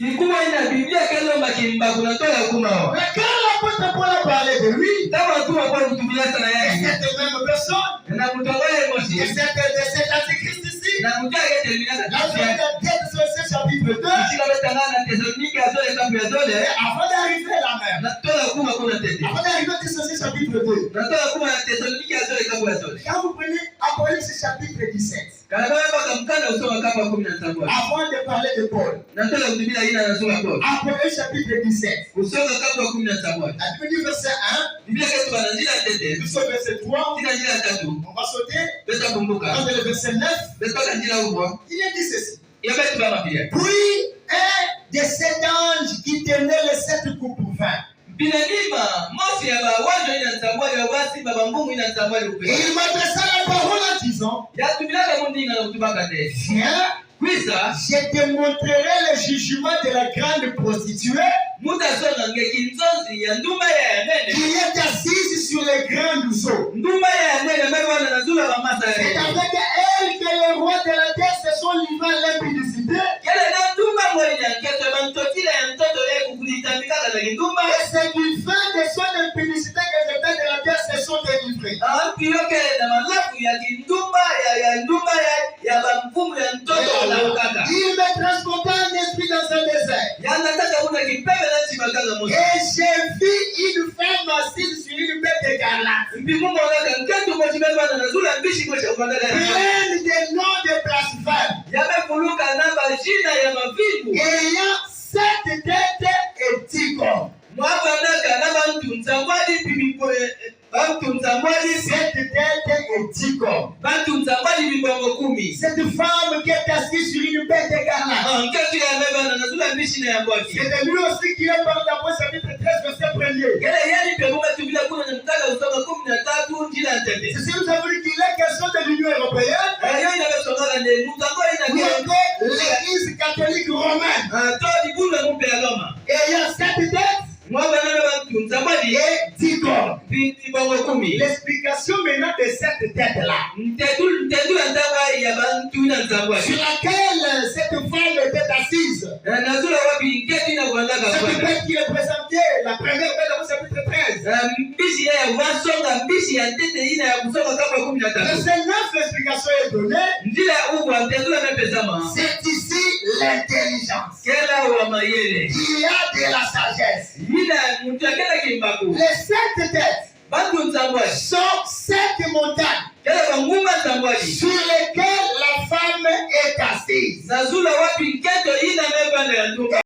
Kikubwa ina Biblia kelo makimba kuna tola kumao. Mais quand l'apôtre Paul a parlé de lui, Kama tu hapo mtumia sana et yake. cette même personne, Na mtongoe mosi. et cet antichrist ici, Na mtaka termina la katika. Bible de Thessaloniciens chapitre 2, Kishika betangana Thessalonike azole kapu ya zole. avant d'arriver là même, Na tola kuma kuna tete. avant d'arriver à Thessaloniciens chapitre 2, Na tola kuma na Thessalonike azole kapu ya zole. quand vous prenez Apocalypse chapitre 17, Kana baka mkana usoma kapa 17. avant de parler de Paul, Na tola kutubila ina nasoma Paul. Apocalypse chapitre 17, Usoma kapa 17. la Bible dit verset 1, Biblia yetu bananjila tete. jusqu'au verset 3, Tina njila tatu. on va sauter, Beta kumbuka. dans le verset 9, Beta njila huko. il est dit ceci. Yabetu baba pia. Puis un de ces anges qui tenait les 7 coupes vin. Binadima mosi ya bawajo ina ntambwali ya wasi baba mbungu ina ntambwali Et ukwe. il m'adressa la parole en disant, Ya tubilaka mundinga na kutubaka te. viens, Kwisa je te montrerai le jugement de la grande prostituée muta songa ngeki nzozi ya ndumba ya nene. qui est assise sur les grandes eaux. Ndumba ya nene mwana nazula ba C'est masare. avec elle que les rois de la terre se sont livrés à l'impudicité. Kele na ndumba ngoli ya keto bantotila ya mtoto ya kukulitambika na ndumba. Et c'est du vin de son impudicité que les pères de la terre se sont délivrés. Ampi yoke na malafu ya kindumba ya ndumba ya bamfumu ya mtoto na ukaka. Il me transporta en esprit dans un désert. Ya nataka una kipepe na chibakaga moto. Et j'ai vu une femme assise sur une bête écarlate, Mbimungu wanaka nketu mochi beba na nazula mbishi mochi ukandala ya mama. pleine de noms de blasphème, Yamefuluka namba jina ya mavivu. ayant 7 têtes et 10 cornes. Mwaba naka naba mtu mtambwali pibipo bantu mtambwali 7 têtes et 10 cornes. bantu mtambwali bibongo 10. Cette femme qui est assise sur une bête écarlate, Nketu ya beba na nazula mbishi na ya mbwaki. c'est lui aussi qui est parlé dans chapitre 13, verset 1er. Kele yani pebuka tubila kuna na mkala usoma 13 njila ntete. C'est si nous avons dit qu'il est question de l'Union européenne, Ayo inabesonga ne mutango ou ina encore l'Église catholique romaine, to dibulu mpe ya Roma. ayant 7 têtes Mwaba naba bantu mtambwali et 10 cornes. bibongo 10. L'explication maintenant de cette tête-là, Ntedu antawa ya bantu na mtambwali. sur laquelle cette femme était assise, Nazula wapi nketi na kuandaka cette kwa. bête qui représentait la première bête dans le chapitre 13. Mbishi ya wasonga mbishi ya tete ina ya kusonga kama 13. Verset 9, l'explication est donnée. Njila uko antendula mepezama. C'est ici l'intelligence. Kela wa mayele. Il y a de la sagesse. Ina mtu akela kimbaku. Les 7 têtes Bantu mtambwali. sont 7 montagnes Kela bangumba mtambwali. sur lesquelles la femme est assise. Nazula wapi nketo ina mebanda ya ndumba.